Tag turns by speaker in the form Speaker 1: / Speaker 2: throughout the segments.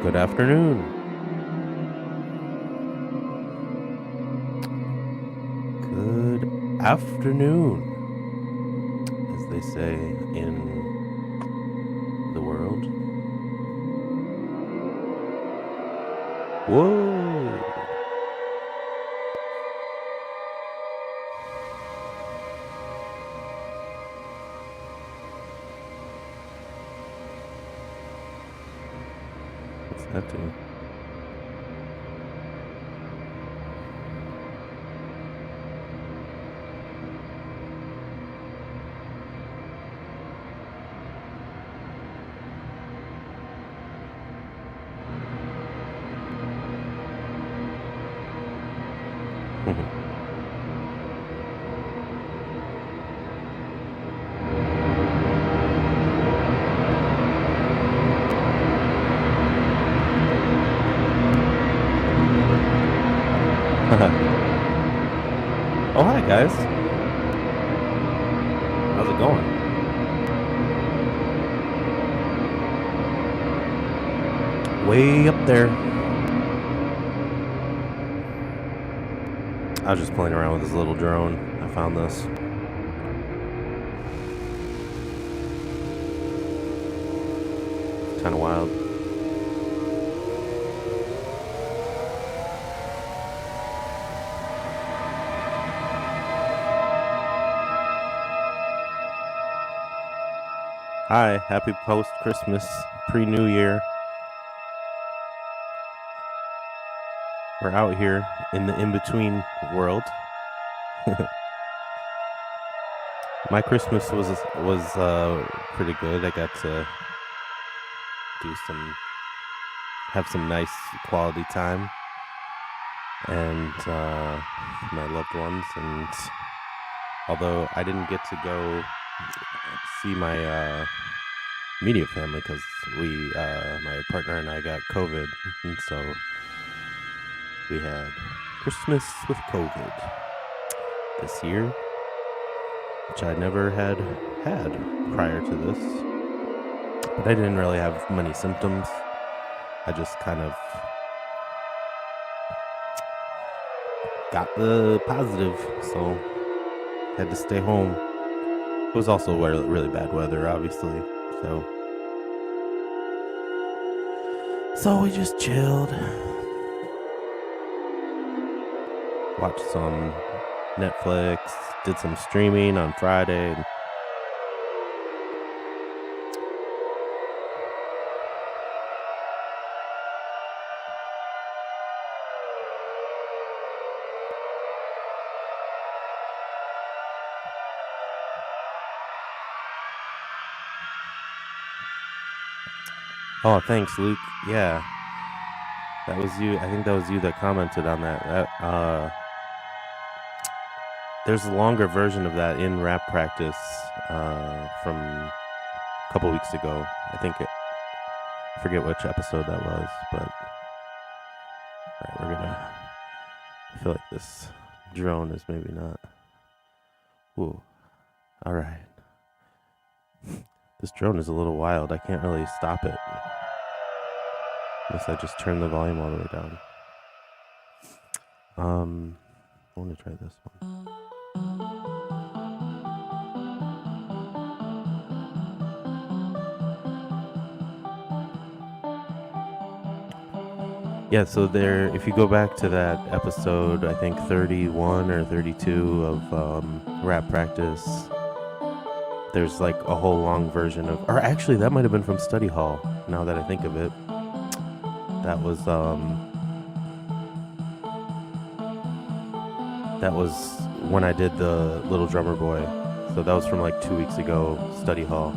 Speaker 1: Good afternoon. Good afternoon, as they say in the world. Whoa! What's that do? Oh, hi, guys. How's it going? Way up there. I was just playing around with this little drone. I found this. Kind of wild. Hi, happy post-Christmas, pre-New Year. We're out here in the in-between world. My Christmas was pretty good. I got to have some nice quality time and my loved ones. And although I didn't get to go see my immediate family because my partner and I got COVID, and so we had Christmas with COVID this year, which I never had prior to this. But I didn't really have many symptoms. I just kind of got the positive, so had to stay home. It was also really bad weather, obviously, so we just chilled, watched some Netflix, did some streaming on Friday. Oh, thanks, Luke. Yeah, that was you. I think that was you that commented on that. There's a longer version of that in rap practice from a couple weeks ago. I forget which episode that was, but all right, I feel like this drone is maybe not. Ooh, all right. This drone is a little wild. I can't really stop it unless I just turn the volume all the way down. I want to try this one. Yeah, so if you go back to that episode, I think 31 or 32 of rap practice, there's like a whole long version or actually that might have been from study hall, now that I think of it. That was when I did the Little Drummer Boy. So that was from like 2 weeks ago, study hall.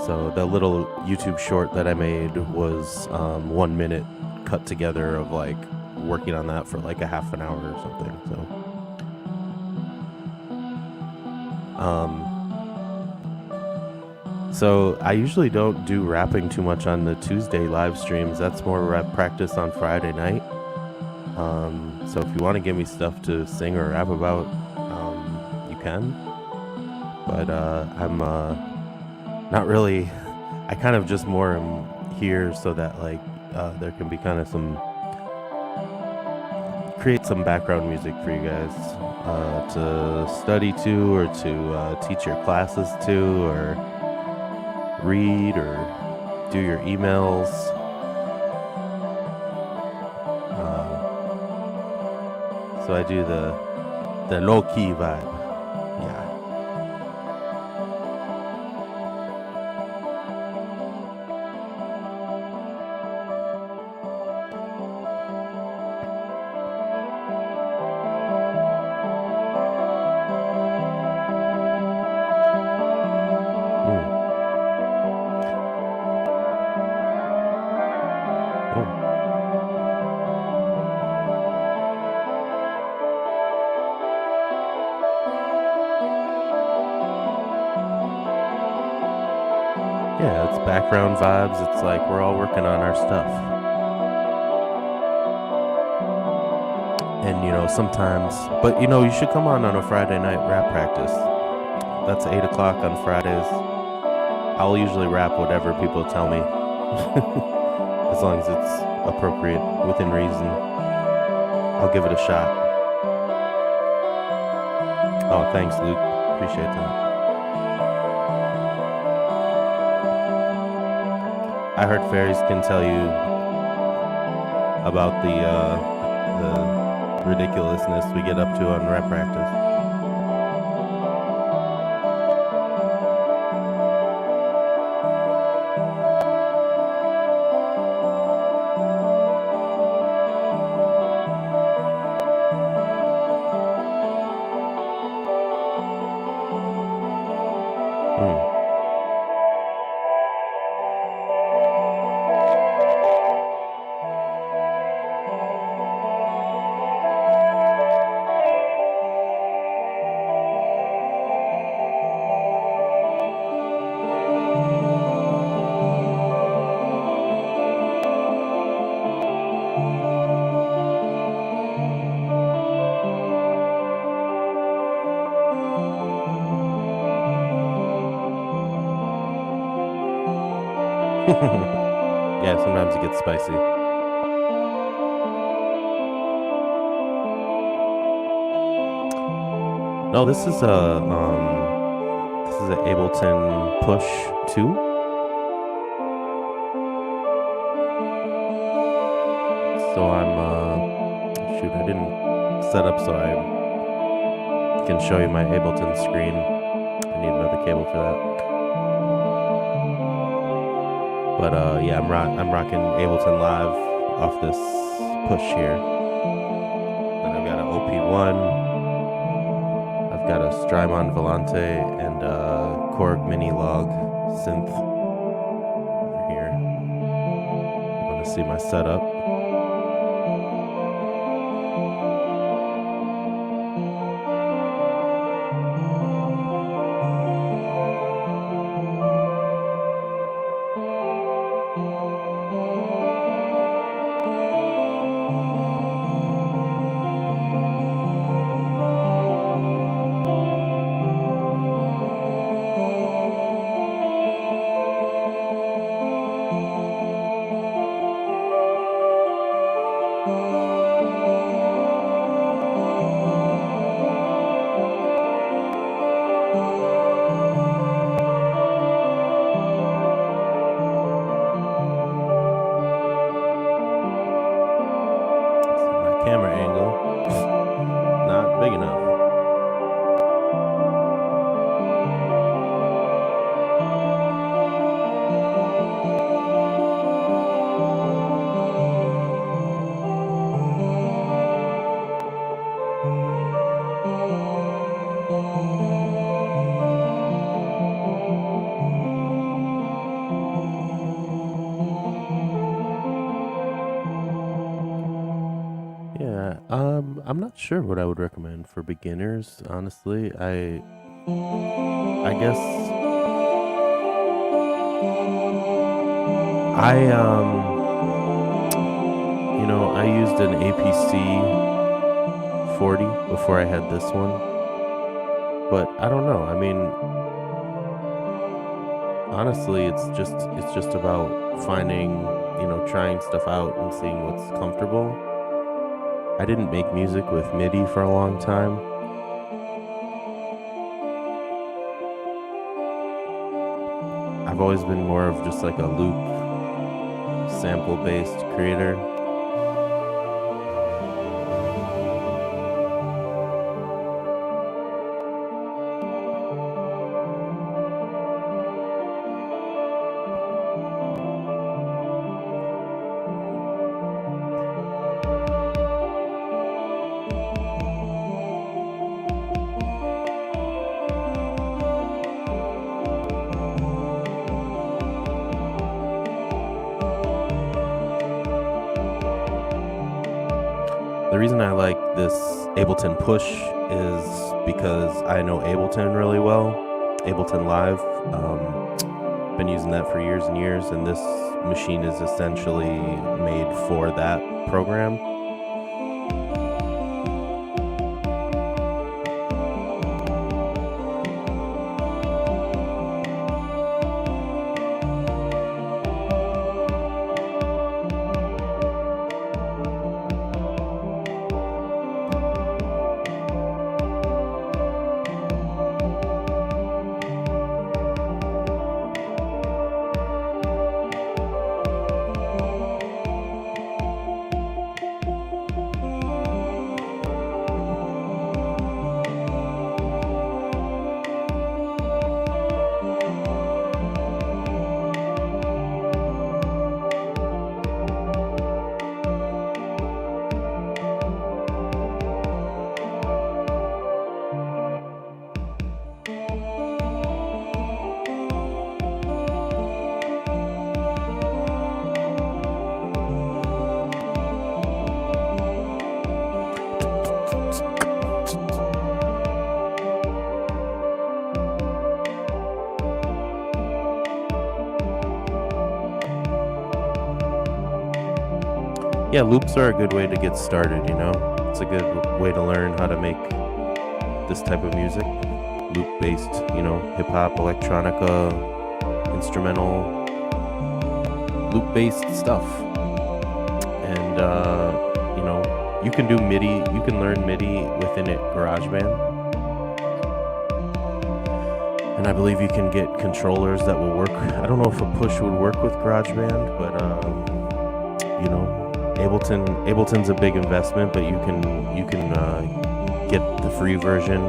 Speaker 1: So the little YouTube short that I made was 1 minute cut together of like working on that for like a half an hour or something. So I usually don't do rapping too much on the Tuesday live streams. That's more rap practice on Friday night. So if you want to give me stuff to sing or rap about, you can. But I'm not really. I kind of just more am here so that like there can be kind of create some background music for you guys to study to, or to teach your classes to, or read, or do your emails. So I do the low-key vibe. Yeah. Yeah, it's background vibes. It's like we're all working on our stuff. And, sometimes, but, you should come on a Friday night rap practice. That's 8 o'clock on Fridays. I'll usually rap whatever people tell me. As long as it's appropriate, within reason. I'll give it a shot. Oh, thanks, Luke. Appreciate that. I heard fairies can tell you about the ridiculousness we get up to on rap practice. Yeah, sometimes it gets spicy. No, this is a Ableton Push 2. So shoot, I didn't set up so I can show you my Ableton screen. I need another cable for that. But yeah, I'm rocking Ableton Live off this push here. Then I've got an OP1, I've got a Strymon Volante, and a Korg Mini Log synth over here. You want to see my setup? Camera angle not big enough. Yeah, I'm not sure what I would recommend for beginners, honestly. I guess I used an APC 40 before I had this one. But I don't know. I mean, Honestly, it's just about finding, trying stuff out and seeing what's comfortable. I didn't make music with MIDI for a long time. I've always been more of just like a loop sample based creator. The reason I like this Ableton Push is because I know Ableton really well, Ableton Live. Been using that for years and years, and this machine is essentially made for that program. Yeah, loops are a good way to get started, It's a good way to learn how to make this type of music. Loop based, hip hop, electronica, instrumental, loop based stuff. And, you can do MIDI, you can learn MIDI within it, GarageBand. And I believe you can get controllers that will work. I don't know if a push would work with GarageBand, but, Ableton's a big investment, but you can get the free version,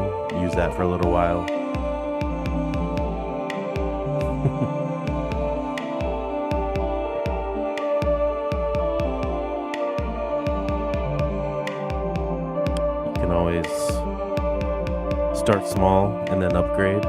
Speaker 1: use that for a little while. You can always start small and then upgrade.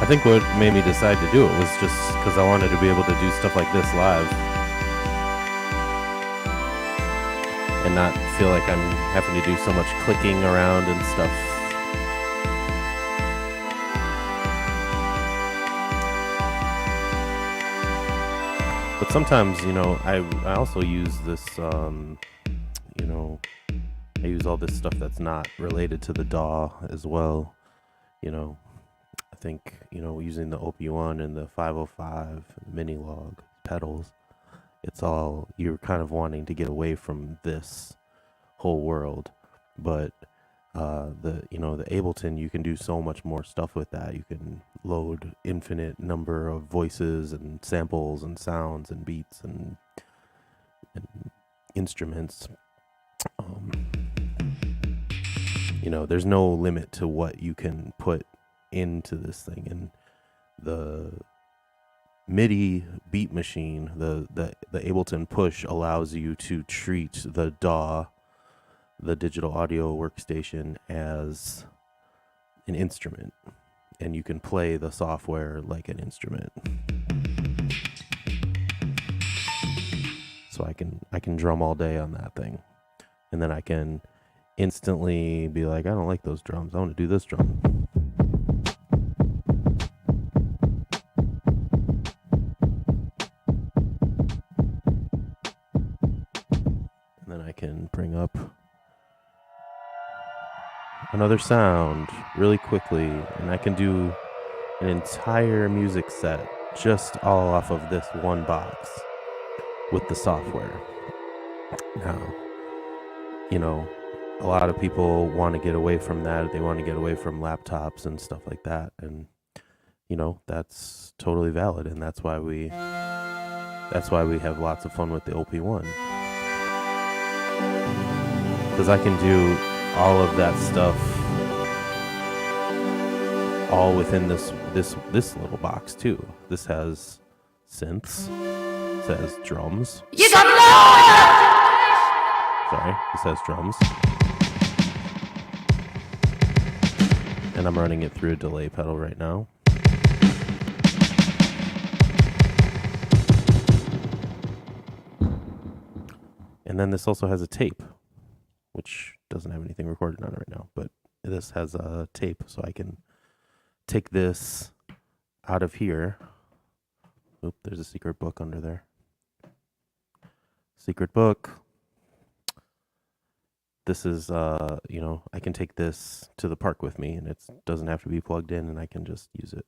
Speaker 1: I think what made me decide to do it was just because I wanted to be able to do stuff like this live and not feel like I'm having to do so much clicking around and stuff. But sometimes, I also use this, I use all this stuff that's not related to the DAW as well, I think, using the OP1 and the 505 mini log pedals, it's all you're kind of wanting to get away from this whole world. But the the Ableton, you can do so much more stuff with that. You can load infinite number of voices and samples and sounds and beats and instruments. Um, there's no limit to what you can put into this thing. And the MIDI beat machine, the Ableton Push, allows you to treat the DAW, the digital audio workstation, as an instrument, and you can play the software like an instrument. So I can drum all day on that thing, and then I can instantly be like, I don't like those drums, I want to do this drum. And then I can bring up another sound really quickly, and I can do an entire music set just all off of this one box with the software. Now, a lot of people want to get away from that. They want to get away from laptops and stuff like that, and that's totally valid, and that's why we have lots of fun with the OP1, because I can do all of that stuff all within this little box too. This has synths, this has drums. Sorry, this has drums. And I'm running it through a delay pedal right now. And then this also has a tape, which doesn't have anything recorded on it right now, but this has a tape, so I can take this out of here. Oop, there's a secret book under there. Secret book. This is, I can take this to the park with me, and it doesn't have to be plugged in, and I can just use it.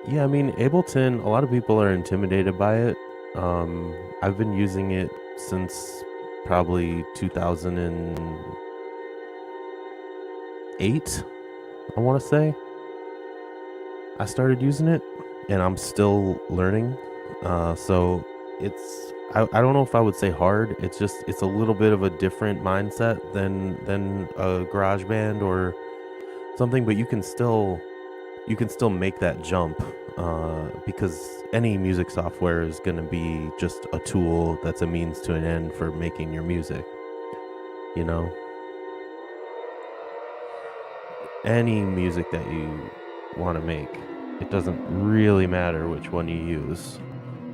Speaker 1: Yeah, I mean, Ableton, a lot of people are intimidated by it. I've been using it since probably 2008, I want to say. I started using it, and I'm still learning. So I don't know if I would say hard. It's a little bit of a different mindset than a GarageBand or something, but you can still make that jump, because any music software is going to be just a tool that's a means to an end for making your music. Any music that you want to make, it doesn't really matter which one you use.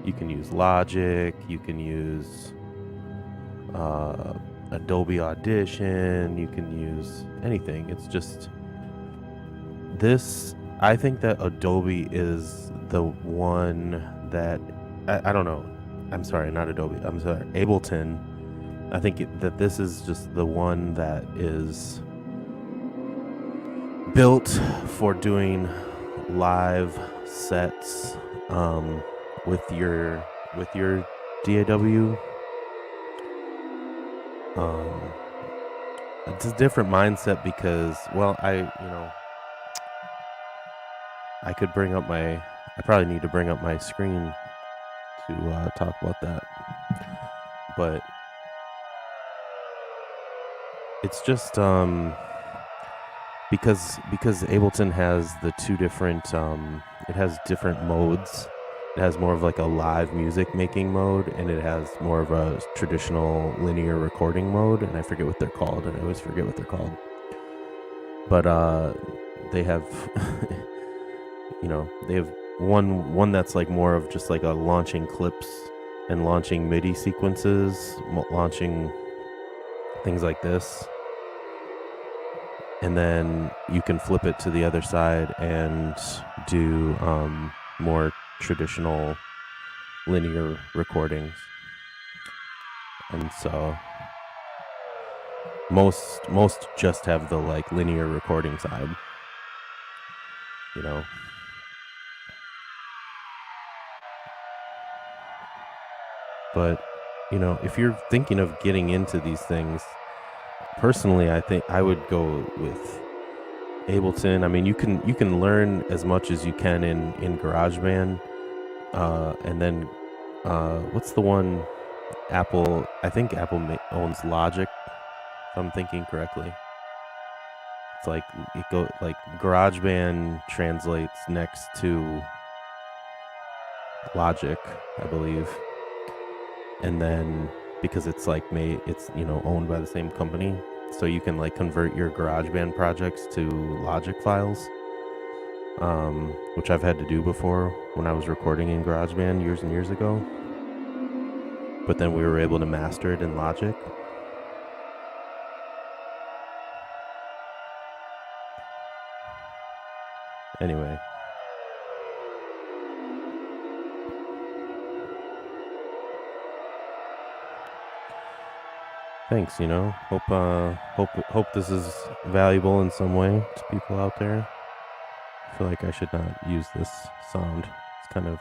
Speaker 1: You can use Logic, you can use Adobe Audition, you can use anything. It's just this. I think that Adobe is the one that I don't know. I'm sorry, not Adobe. I'm sorry, Ableton. I think that this is just the one that is built for doing live sets with your DAW. It's a different mindset because, well, I could bring up I probably need to bring up my screen to talk about that. But it's just because Ableton has the two different it has different modes. It has more of like a live music making mode, and it has more of a traditional linear recording mode, and I forget what they're called, and I always forget what they're called. But they have they have one that's like more of just like a launching clips and launching MIDI sequences, launching things like this. And then you can flip it to the other side and do more traditional linear recordings, and so most just have the like linear recording side, you know. But if you're thinking of getting into these things, personally, I think I would go with Ableton. I mean, you can learn as much as you can in GarageBand, and then what's the one? Apple. I think Apple owns Logic, if I'm thinking correctly. It's like it go like GarageBand translates next to Logic, I believe, and then because it's like it's owned by the same company, so you can like convert your GarageBand projects to Logic files, which I've had to do before when I was recording in GarageBand years and years ago. But then we were able to master it in Logic. Anyway. Thanks, hope this is valuable in some way to people out there. I feel like I should not use this sound. It's kind of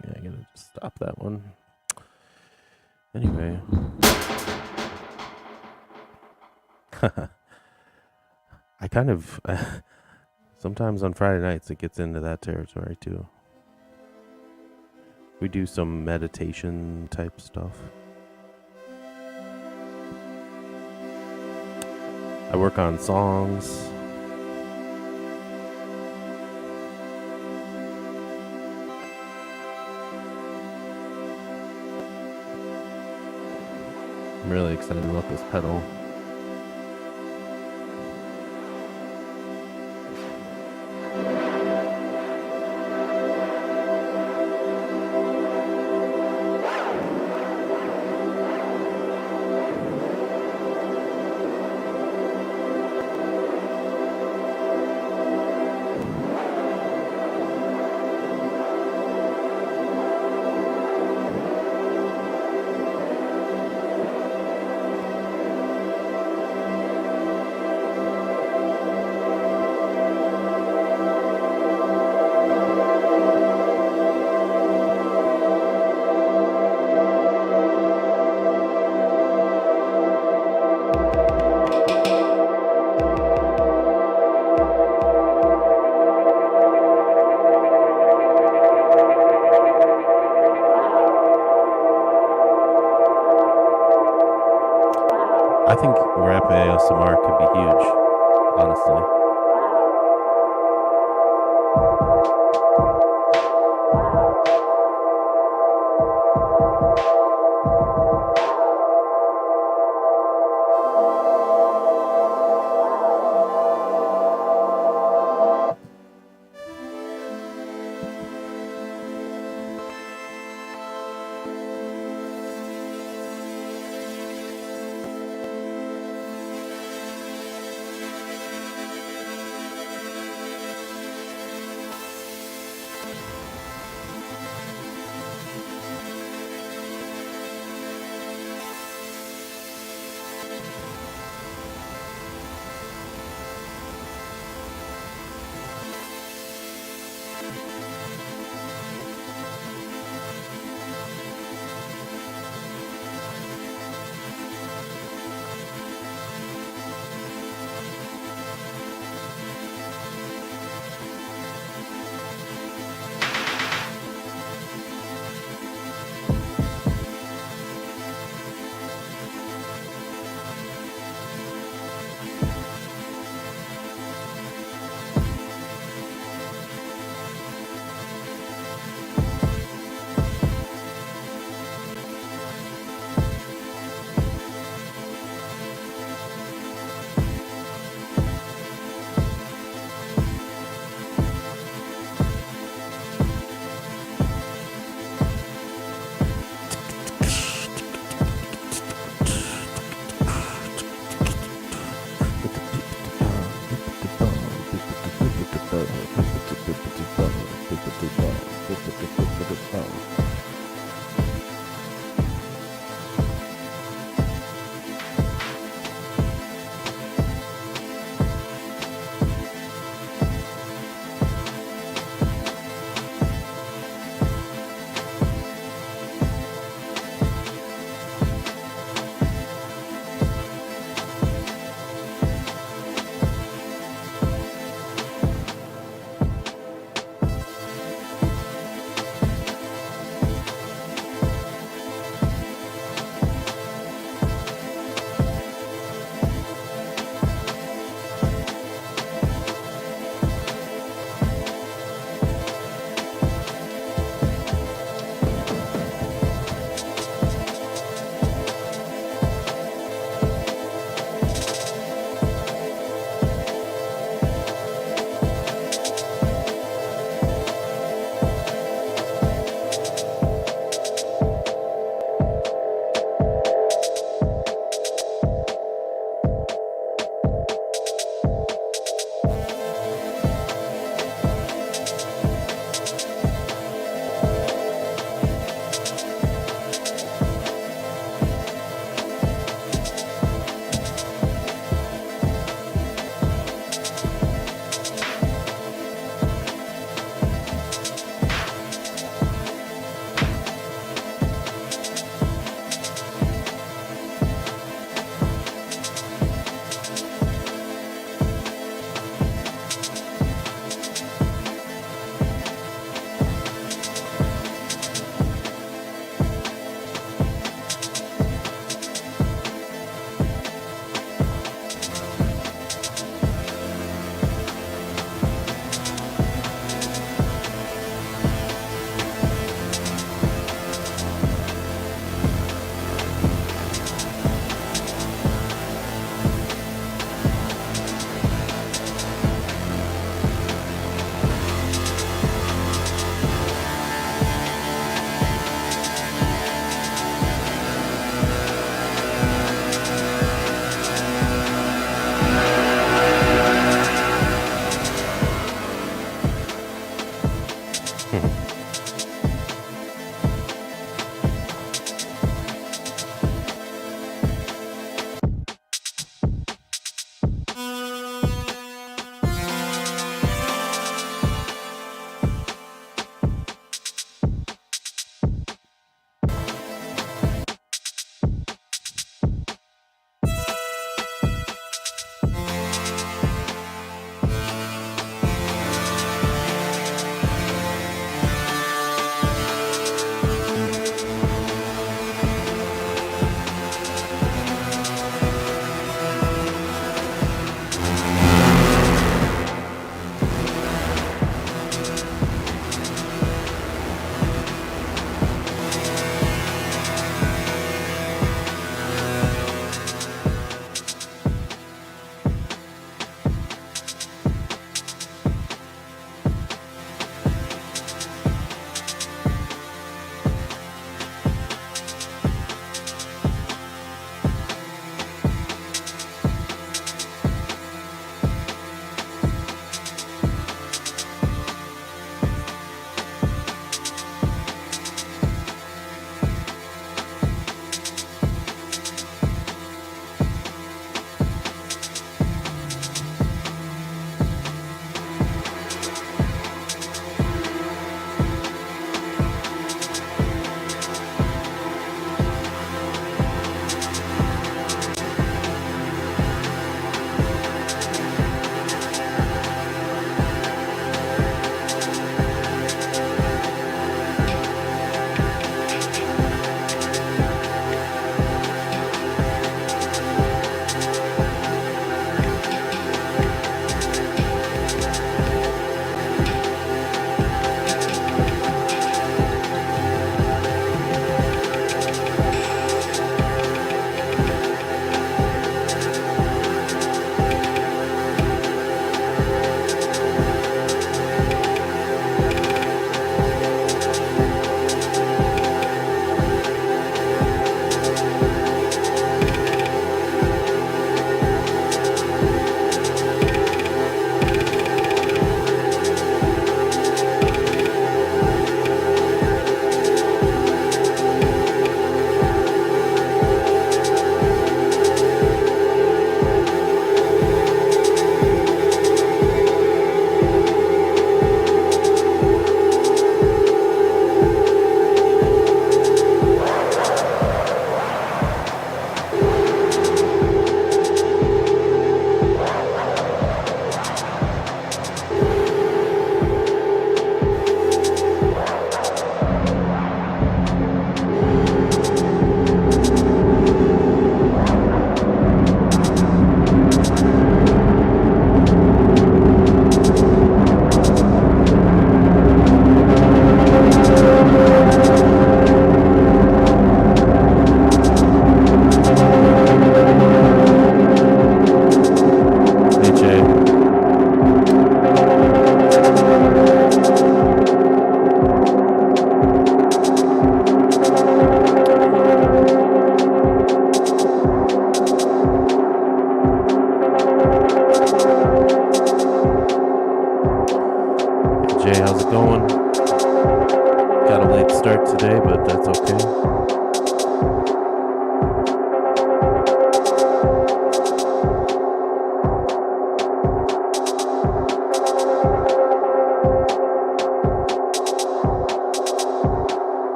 Speaker 1: I gotta just stop that one. Anyway. I kind of sometimes on Friday nights it gets into that territory too. We do some meditation type stuff. I work on songs. I'm really excited about this pedal. I think rap ASMR could be huge, honestly.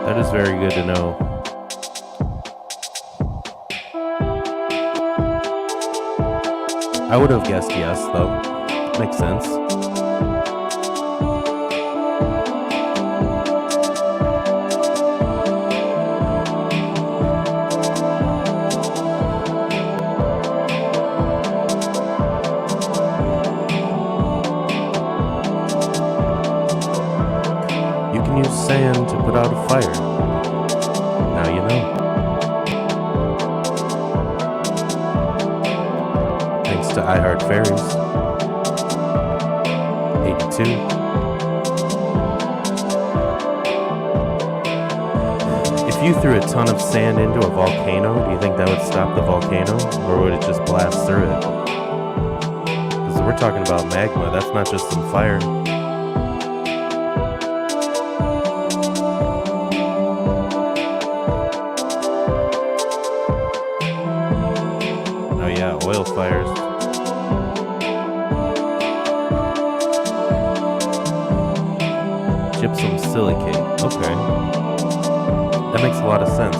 Speaker 1: That is very good to know. I would have guessed yes, though. Makes sense. You can use sand to put out a fire. Now you know. Thanks to I Heart Fairies. 82. If you threw a ton of sand into a volcano, do you think that would stop the volcano? Or would it just blast through it? Because we're talking about magma, that's not just some fire. Oh yeah, oil fires. Gypsum silicate. Okay. That makes a lot of sense.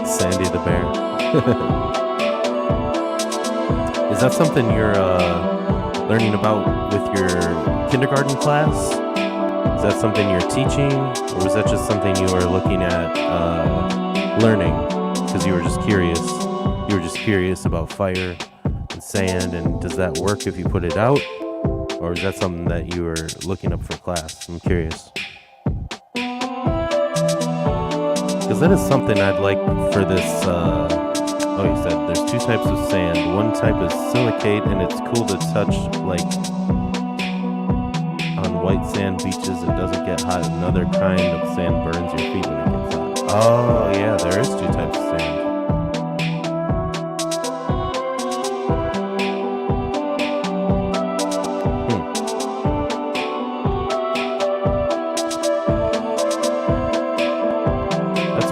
Speaker 1: Sandy the bear. Is that something you're learning about with your kindergarten class? Is that something you're teaching? Or was that just something you were looking at learning because you were just curious? You were just curious about fire and sand, and does that work if you put it out? Or is that something that you were looking up for class? I'm curious. Because that is something I'd like for this, you said there's two types of sand. One type is silicate, and it's cool to touch, like, on white sand beaches. It doesn't get hot. Another kind of sand burns your feet when it gets hot. Oh, yeah, there is two types of sand.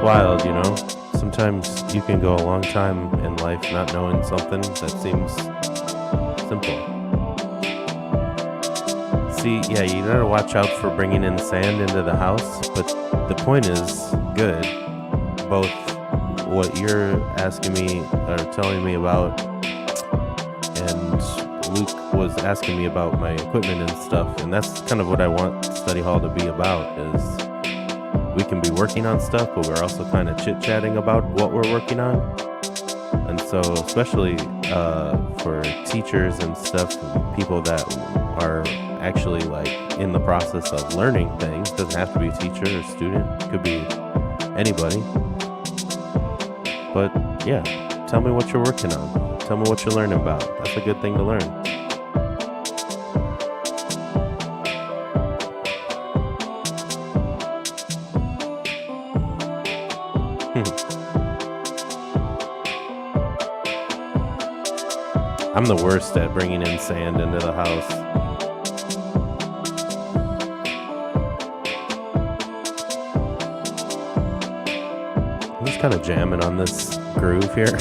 Speaker 1: Wild, you know. Sometimes you can go a long time in life not knowing something that seems simple. See, yeah, you gotta watch out for bringing in sand into the house, but the point is good. Both what you're asking me or telling me about, and Luke was asking me about my equipment and stuff, and that's kind of what I want study hall to be about, is we can be working on stuff, but we're also kind of chit-chatting about what we're working on. And so especially for teachers and stuff, people that are actually like in the process of learning things, doesn't have to be a teacher or student, could be anybody. But yeah, tell me what you're working on. Tell me what you're learning about. That's a good thing to learn. I'm the worst at bringing in sand into the house. I'm just kind of jamming on this groove here.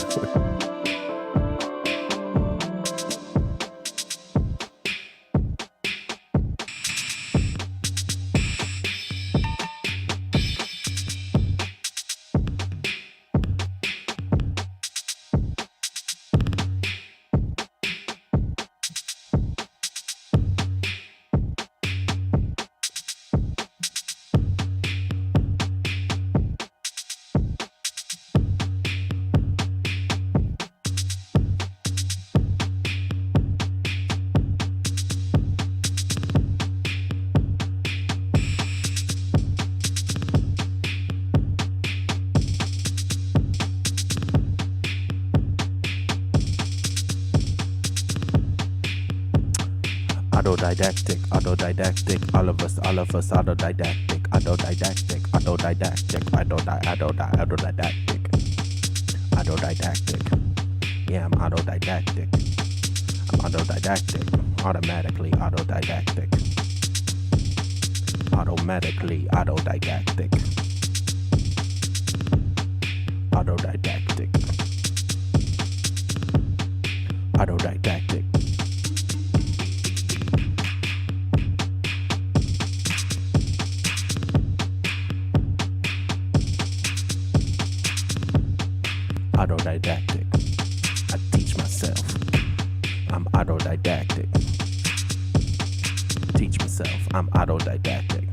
Speaker 1: Autodidactic, all of us, autodidactic, yeah, I'm autodidactic, automatically autodidactic, autodidactic, autodidactic, autodidactic. Autodidactic. I teach myself. I'm autodidactic. Teach myself. I'm autodidactic.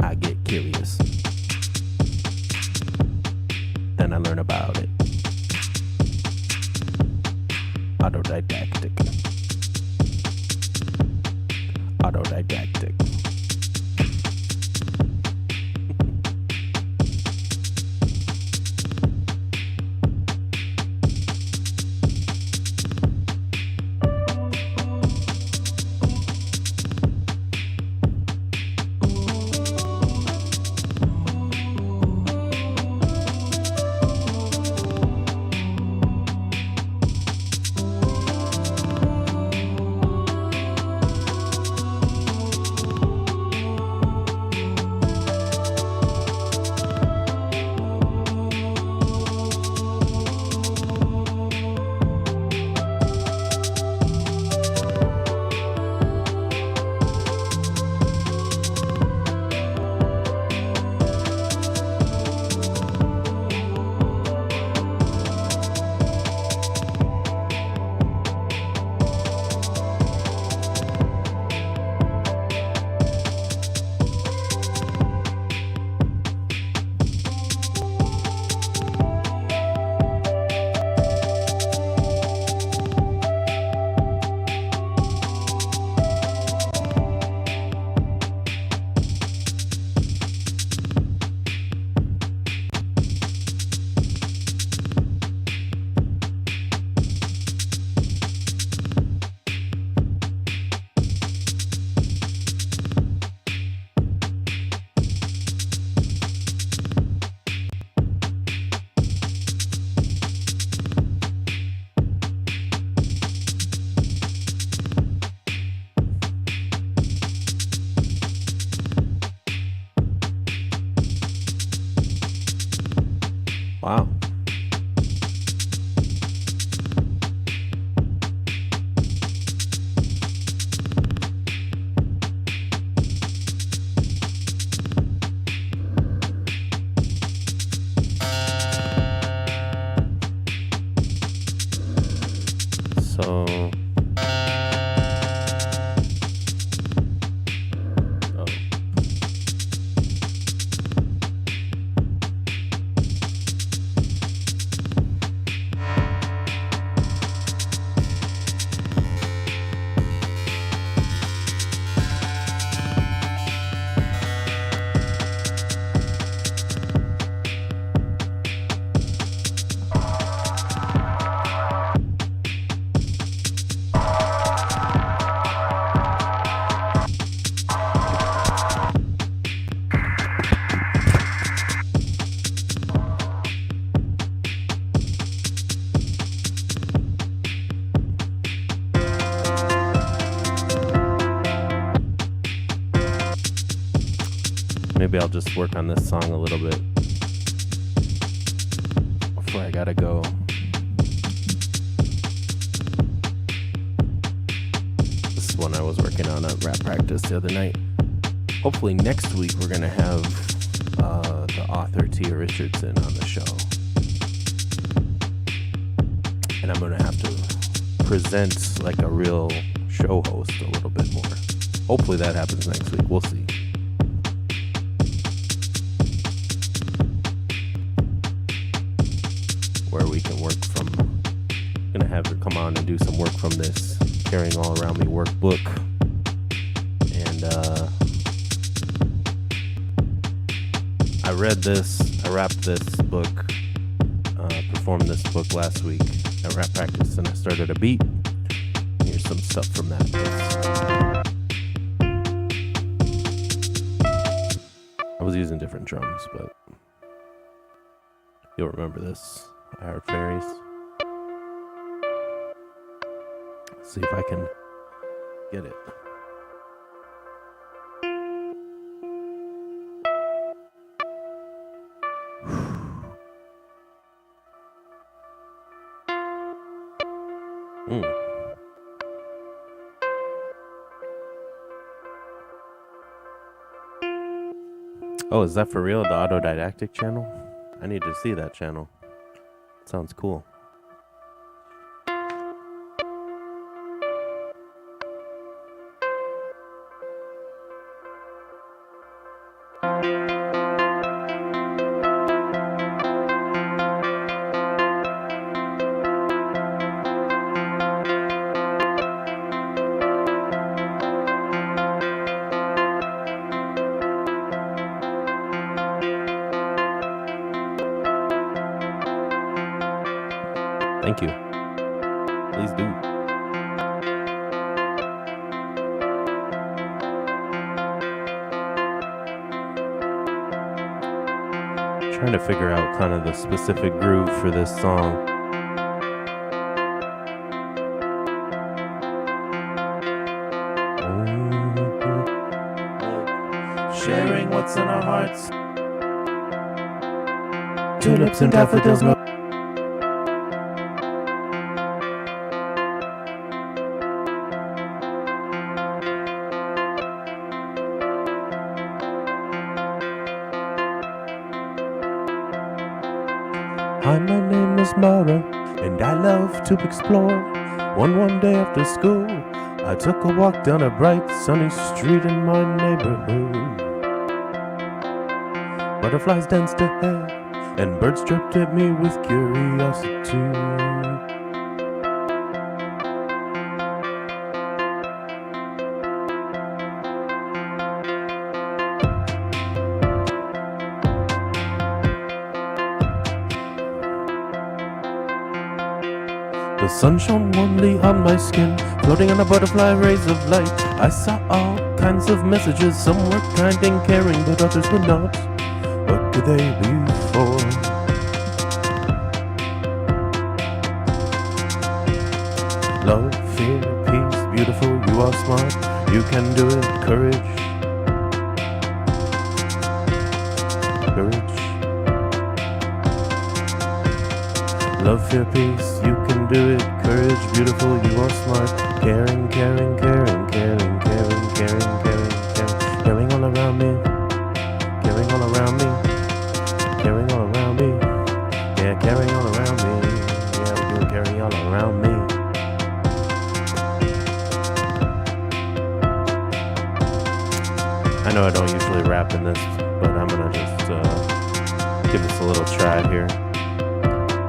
Speaker 1: I get curious. Then I learn about it. Autodidactic. Autodidactic. Wow. So, oh. Maybe I'll just work on this song a little bit before I gotta go. This is one I was working on at rap practice the other night. Hopefully next week we're gonna have the author Tia Richardson on the show. And I'm gonna have to present like a real show host a little bit more. Hopefully that happens next week. We'll see. Where we can work from. I'm gonna have her come on and do some work from this Carrying All Around Me workbook. And I read this, I rapped this book, performed this book last week at rap practice, and I started a beat. Here's some stuff from that. I was using different drums, but you'll remember this. I Heart Fairies. Let's see if I can get it. Oh, is that for real? The autodidactic channel? I need to see that channel. Sounds cool. Thank you. Please do. Trying to figure out kind of the specific groove for this song. Sharing what's in our hearts. Tulips and daffodils. Hi, my name is Mara, and I love to explore. One day after school, I took a walk down a bright sunny street in my neighborhood. Butterflies danced ahead, and birds chirped at me with curiosity. The sun shone warmly on my skin, floating on a butterfly rays of light. I saw all kinds of messages, some were kind and caring, but others were not. What could they be for? Love, fear, peace, beautiful, you are smart, you can do it, courage. Courage. Love, fear, peace, you can do it. Courage, beautiful, you are smart. Caring, caring, caring, caring, caring, caring, caring, caring. Caring all around me. Caring all around me. Caring all around me. Yeah, caring all around me. Yeah, we do carry all around me. I know I don't usually rap in this, but I'm gonna just give this a little try here.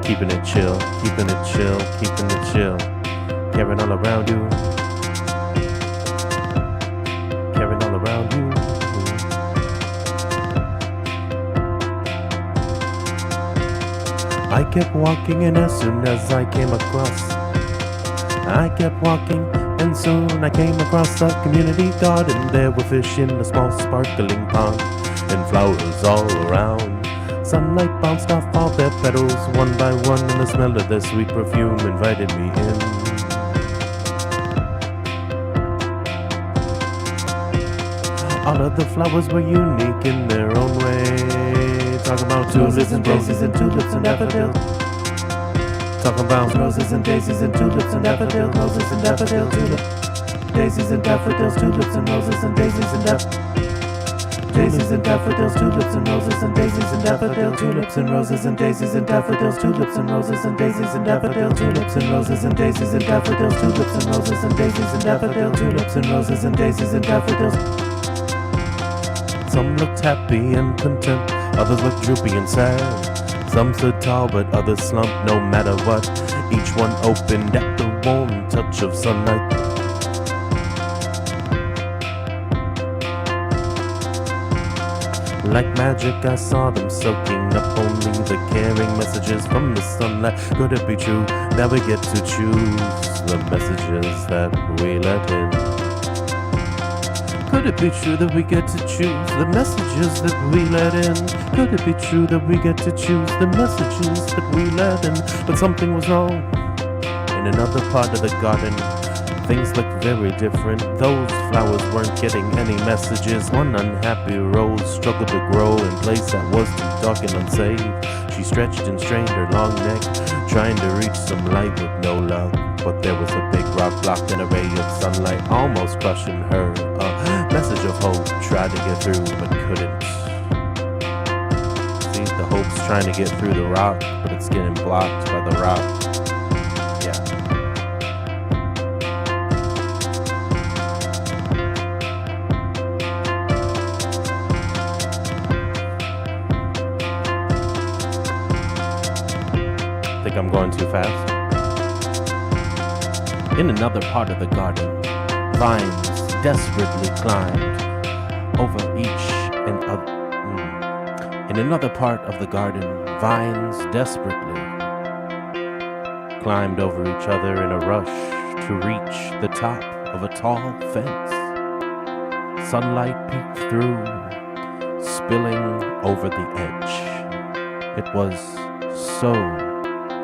Speaker 1: Keeping it chill, keeping it chill, keeping it chill. Caring all around you. Caring all around you. I kept walking, and as soon as I came across, I kept walking, and soon I came across a community garden. There were fish in a small sparkling pond, and flowers all around. Sunlight bounced off all their petals one by one, and the smell of their sweet perfume invited me in. All of the flowers were unique in their own way. Talking about tulips and daisies and tulips and daffodils. Talking about roses and daisies and tulips and daffodils, roses and daffodils, tulips, daisies and daffodils, tulips and roses and daisies and daffodils. Daisies and daffodils, tulips and roses and daisies and daffodils, tulips and roses and daisies and daffodils, tulips and roses and daisies and daffodils, tulips and roses and daisies and daffodils, tulips and roses and daisies and daffodils, tulips and roses and daisies and daffodils. Some looked happy and content, others looked droopy and sad. Some stood tall, but others slumped no matter what. Each one opened at the warm touch of sunlight. Like magic, I saw them soaking up only the caring messages from the sunlight. Could it be true that we get to choose the messages that we let in? Could it be true that we get to choose the messages that we let in? Could it be true that we get to choose the messages that we let in? But something was wrong in another part of the garden. Things looked very different. Those flowers weren't getting any messages. One unhappy rose struggled to grow in a place that was too dark and unsafe. She stretched and strained her long neck, trying to reach some light with no luck. But there was a big rock blocked in a ray of sunlight, almost crushing her. A message of hope tried to get through, but couldn't. See, the hope's trying to get through the rock, but it's getting blocked by the rock. Yeah. Think I'm going too fast? In another part of the garden, vines desperately climbed over each and other. In another part of the garden, vines desperately climbed over each other in a rush to reach the top of a tall fence. Sunlight peeked through, spilling over the edge. It was so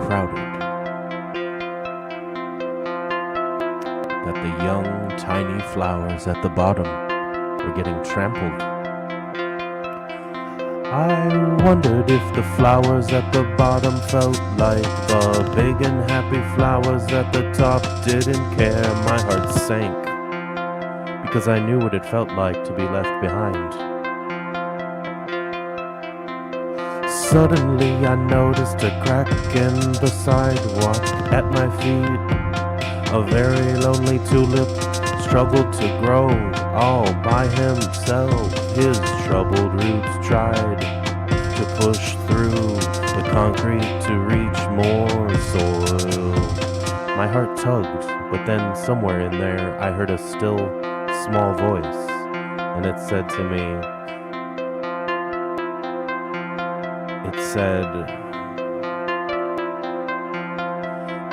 Speaker 1: crowded that the young, tiny flowers at the bottom were getting trampled. I wondered if the flowers at the bottom felt like the big and happy flowers at the top didn't care. My heart sank because I knew what it felt like to be left behind. Suddenly I noticed a crack in the sidewalk at my feet. A very lonely tulip struggled to grow all by himself. His troubled roots tried to push through the concrete to reach more soil. My heart tugged, but then somewhere in there I heard a still, small voice, and it said to me,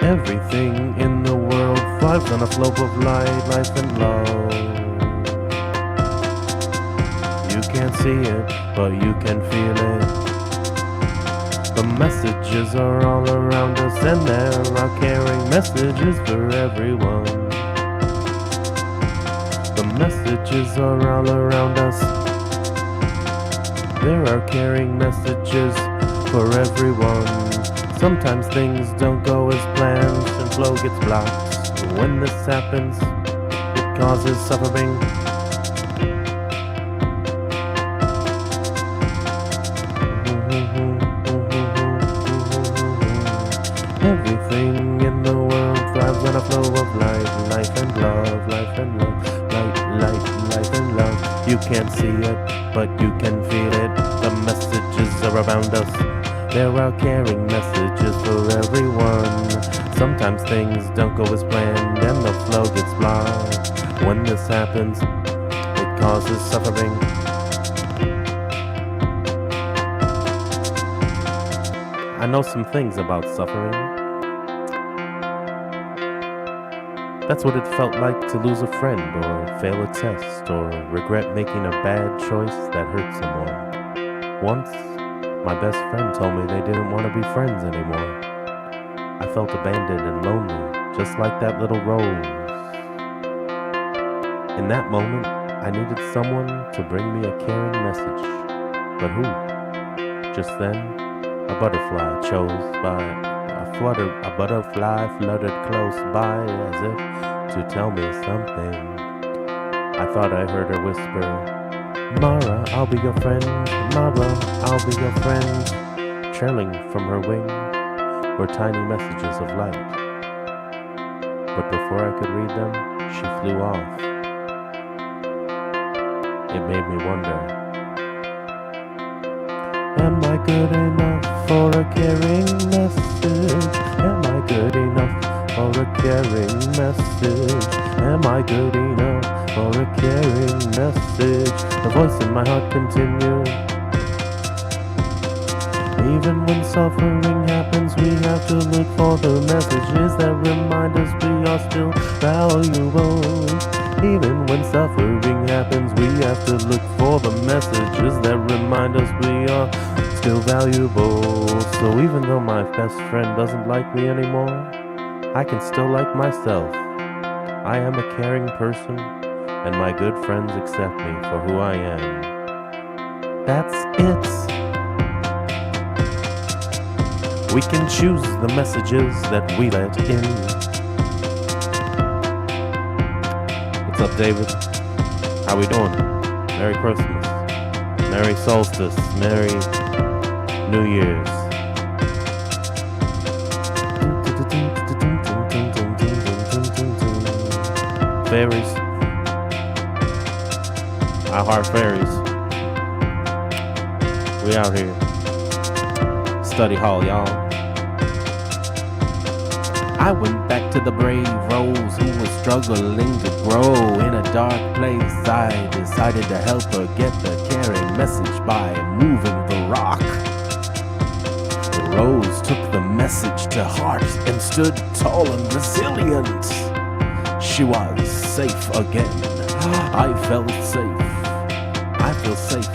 Speaker 1: everything in the world thrives on a flow of light, life and love. You can't see it, but you can feel it. The messages are all around us, and there are caring messages for everyone. The messages are all around us. There are caring messages for everyone. Sometimes things don't go as planned and flow gets blocked. When this happens, it causes suffering. Everything in the world thrives on a flow of light, life and love, life and love, life and love. You can't see it, but you can feel it. The messages are around us. There are caring messages for everyone. Sometimes things don't go as planned and the flow gets blocked. When this happens, it causes suffering. I know some things about suffering. That's what it felt like to lose a friend or fail a test or regret making a bad choice that hurt someone. Once, my best friend told me they didn't want to be friends anymore. I felt abandoned and lonely, just like that little rose. In that moment, I needed someone to bring me a caring message. But who? Just then, a butterfly fluttered close by as if to tell me something. I thought I heard her whisper, "Mara, I'll be your friend. Mara, I'll be your friend." Trailing from her wing were tiny messages of light. But before I could read them, she flew off. It made me wonder, am I good enough for a caring message? Am I good enough for a caring message? Am I good enough for a caring message? The voice in my heart continued. Even when suffering happens, we have to look for the messages that remind us we are still valuable. Even when suffering happens, we have to look for the messages that remind us we are still valuable. So even though my best friend doesn't like me anymore, I can still like myself. I am a caring person, and my good friends accept me for who I am. That's it. We can choose the messages that we let in. What's up, David? How we doing? Merry Christmas. Merry Solstice. Merry New Year's. Fairies. I heart fairies. We out here. Study hall, y'all. I went back to the brave Rose who was struggling to grow in a dark place. I decided to help her get the caring message by moving the rock. The Rose took the message to heart and stood tall and resilient. She was safe again. I felt safe. I feel safe.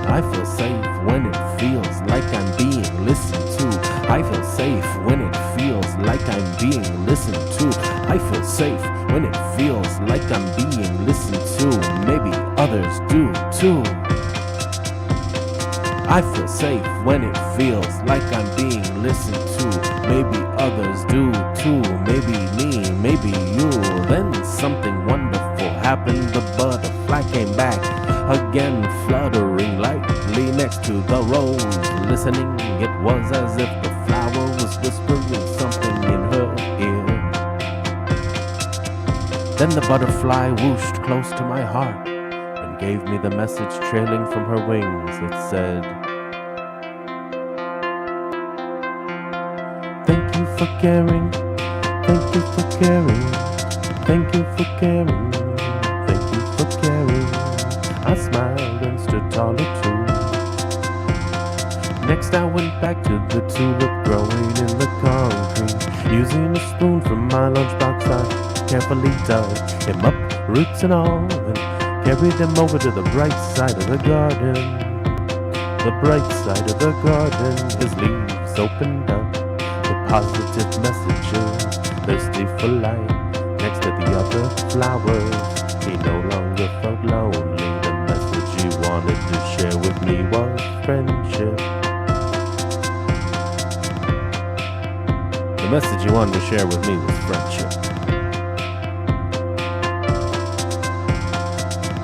Speaker 1: I feel safe when it feels like I'm being listened to. I feel safe when it feels like I'm being listened to. I feel safe when it feels like I'm being listened to. Maybe others do too. I feel safe when it feels like I'm being listened to. Maybe others do too. Maybe me, maybe you. Then something wonderful happened. The butterfly came back again, fluttering lightly next to the rose. Listening, it was as if the flower was whispering something in her ear. Then the butterfly whooshed close to my heart and gave me the message trailing from her wings. It said, "Thank you for caring, thank you for caring, thank you for caring, thank you for caring." I smiled and stood taller too. Next I went back to the tulip growing in the concrete. Using a spoon from my lunchbox, I carefully dug him up, roots and all, and carried them over to the bright side of the garden. The bright side of the garden, his leaves opened up, the positive messages, thirsty for light. Next to the other flowers, he no longer felt lonely. The message he wanted to share with me was friendship. The message you wanted to share with me was friendship.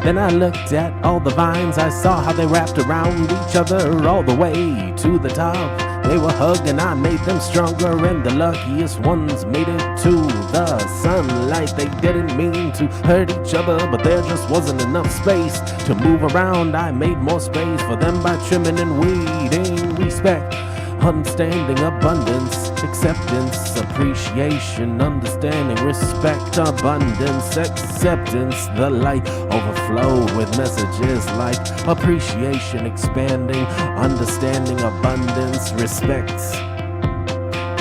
Speaker 1: Then I looked at all the vines, I saw how they wrapped around each other all the way to the top. They were hugged and I made them stronger, and the luckiest ones made it to the sunlight. They didn't mean to hurt each other, but there just wasn't enough space to move around. I made more space for them by trimming and weeding. Respect, understanding, abundance, acceptance, appreciation, understanding, respect, abundance, acceptance. The light overflowed with messages like appreciation, expanding, understanding, abundance, respect.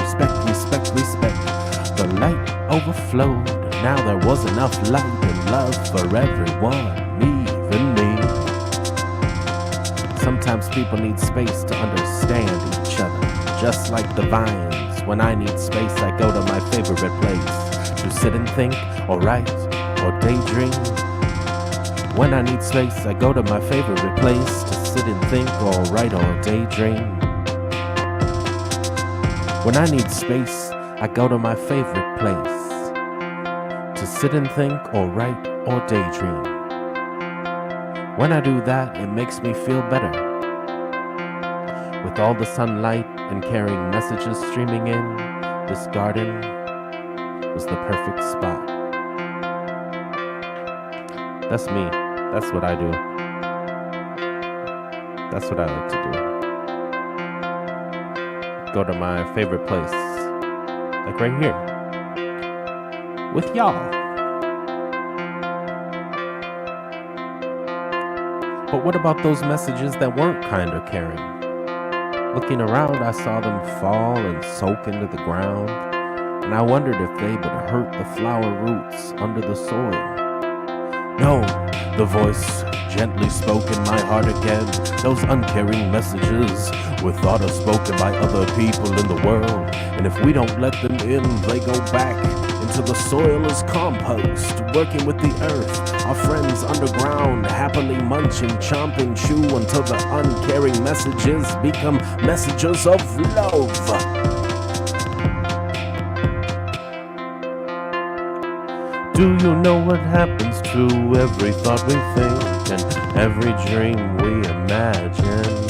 Speaker 1: Respect, respect, respect. The light overflowed. Now there was enough light and love for everyone, even me. Sometimes people need space to understand each other, just like the vines. When I need space, I go to my favorite place to sit and think, or write, or daydream. When I need space, I go to my favorite place to sit and think, or write, or daydream. When I need space, I go to my favorite place to sit and think, or write, or daydream. When I do that, it makes me feel better. With all the sunlight and caring messages streaming in, this garden was the perfect spot. That's me. That's what I do. That's what I like to do. Go to my favorite place, like right here, with y'all. But what about those messages that weren't kind or caring? Looking around, I saw them fall and soak into the ground, and I wondered if they would hurt the flower roots under the soil. No, the voice gently spoke in my heart again. Those uncaring messages were thought of spoken by other people in the world, and if we don't let them in, they go back into the soil as compost, working with the earth. Our friends underground, happily munching, chomping, chew until the uncaring messages become messages of love. Do you know what happens to every thought we think and every dream we imagine?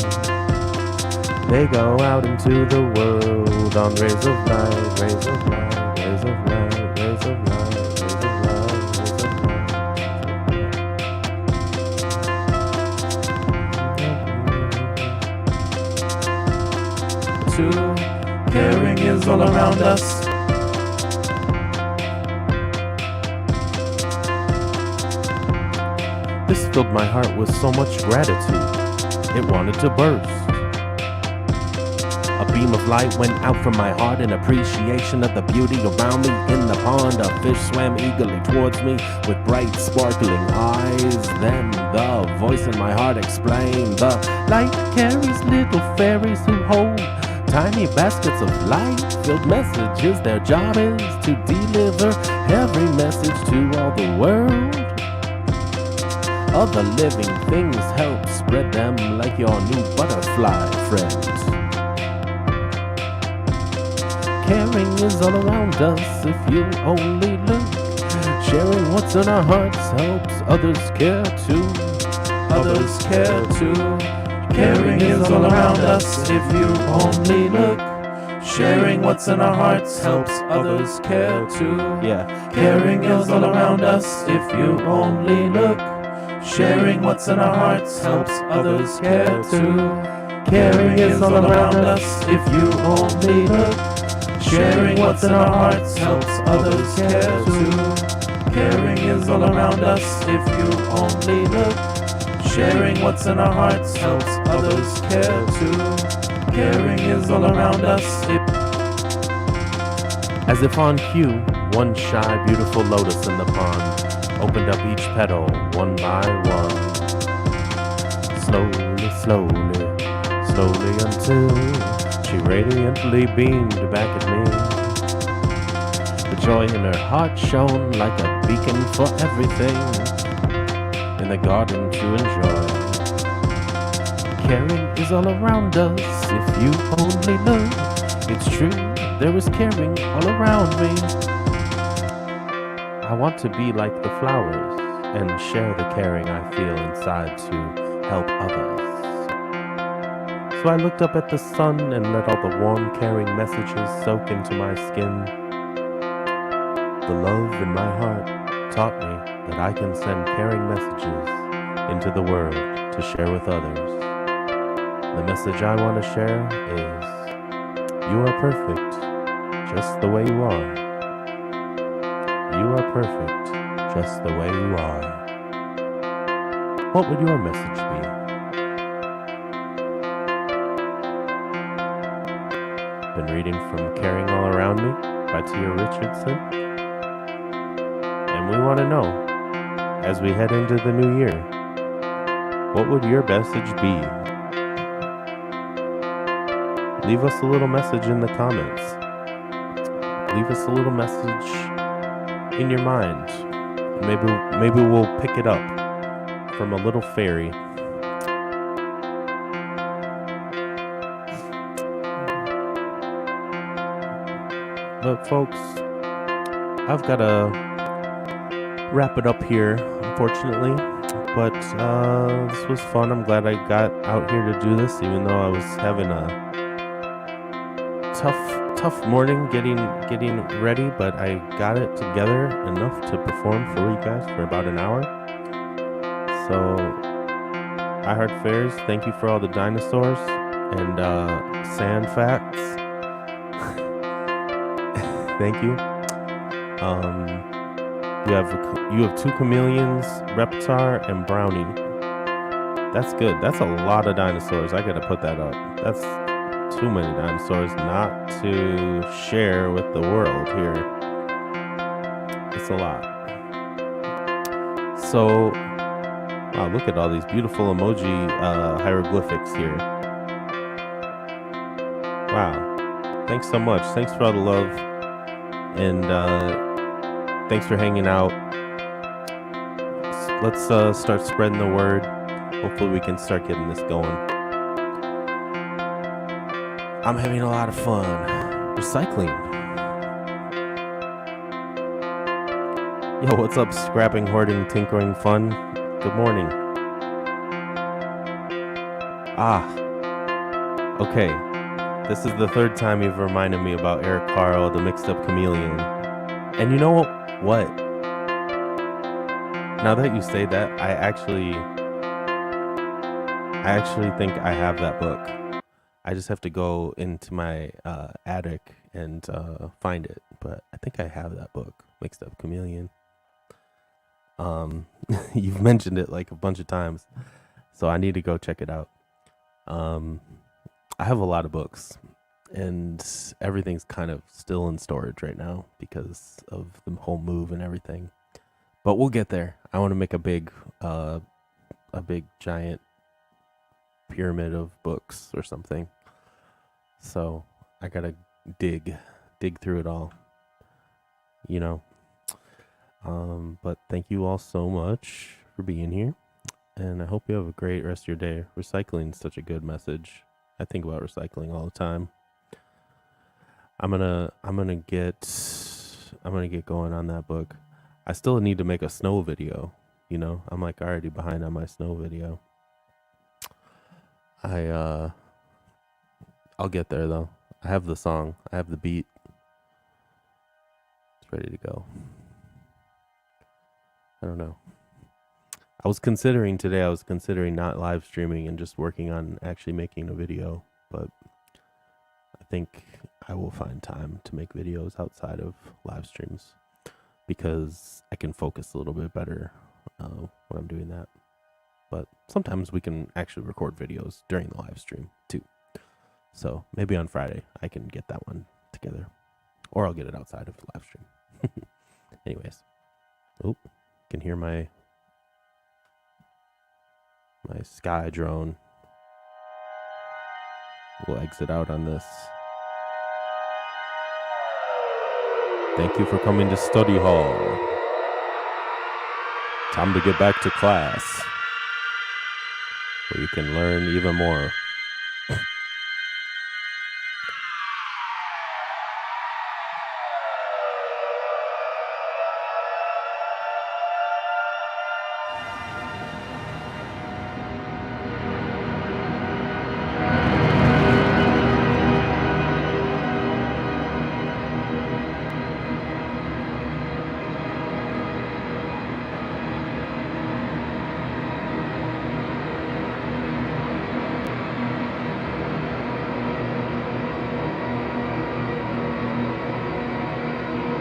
Speaker 1: They go out into the world on rays of light, rays of light, rays of light, rays of light, rays of light, rays of light. Too caring is all around us. This filled my heart with so much gratitude, it wanted to burst. A beam of light went out from my heart in appreciation of the beauty around me. In the pond, a fish swam eagerly towards me with bright, sparkling eyes. Then the voice in my heart explained, the light carries little fairies who hold tiny baskets of light-filled messages. Their job is to deliver every message to all the world. Other living things help spread them like your new butterfly friends. Caring is all around us if you only look. Sharing what's in our hearts helps others care too. Others care too. Caring is all around us if you only look. Sharing what's in our hearts helps others care too. Yeah. Caring is all around us if you only look. Sharing what's in our hearts helps others care too. Caring is all around us if you only look. Sharing what's in our hearts helps others care too. Caring is all around us if you only look. Sharing what's in our hearts helps others care too. Caring is all around us As if on cue, one shy, beautiful lotus in the pond opened up each petal one by one. Slowly, slowly, slowly until she radiantly beamed back at me. The joy in her heart shone like a beacon for everything in the garden to enjoy. Caring is all around us if you only look. It's true, There was caring all around me. I want to be like the flowers and share the caring I feel inside to help others. So I looked up at the sun and let all the warm, caring messages soak into my skin. The love in my heart taught me that I can send caring messages into the world to share with others. The message I want to share is, you are perfect just the way you are. You are perfect just the way you are. What would your message be? Been reading from Caring All Around Me by Tia Richardson. And we want to know, as we head into the new year, what would your message be? Leave us a little message in the comments. Leave us a little message in your mind. Maybe we'll pick it up from a little fairy. But folks, I've got to wrap it up here, unfortunately. But this was fun. I'm glad I got out here to do this, even though I was having a tough morning getting ready. But I got it together enough to perform for you guys for about an hour. So, I Heart Fairs, thank you for all the dinosaurs and sand facts. Thank you. You have two chameleons, Reptar, and Brownie. That's good. That's a lot of dinosaurs. I gotta put that up. That's too many dinosaurs not to share with the world here. It's a lot. So, wow, look at all these beautiful emoji hieroglyphics here. Wow. Thanks so much. Thanks for all the love. And thanks for hanging out. Let's start spreading the word. Hopefully we can start getting this going. I'm having a lot of fun recycling. Yo, what's up, scrapping, hoarding, tinkering, fun? Good morning. Okay. This is the third time you've reminded me about Eric Carle, the mixed up chameleon. And you know what? Now that you say that, I actually think I have that book. I just have to go into my attic and find it. But I think I have that book, Mixed Up Chameleon. You've mentioned it like a bunch of times, so I need to go check it out. I have a lot of books, and everything's kind of still in storage right now because of the whole move and everything. But we'll get there. I want to make a big giant pyramid of books or something. So I gotta dig through it all, you know. But thank you all so much for being here, and I hope you have a great rest of your day. Recycling is such a good message. I think about recycling all the time. I'm gonna get going on that book. I still need to make a snow video. You know, I'm like already behind on my snow video. I'll get there though. I have the song. I have the beat. It's ready to go. I don't know. I was considering not live streaming and just working on actually making a video, but I think I will find time to make videos outside of live streams because I can focus a little bit better when I'm doing that. But sometimes we can actually record videos during the live stream too. So maybe on Friday I can get that one together, or I'll get it outside of the live stream. Anyways, can hear my sky drone. We'll exit out on this. Thank you for coming to study hall. Time to get back to class, where you can learn even more.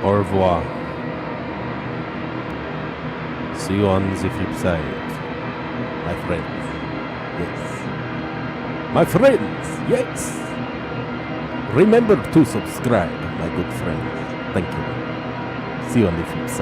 Speaker 1: Au revoir. See you on the flip side, my friends. Yes. My friends, yes. Remember to subscribe, my good friends. Thank you. See you on the flip side.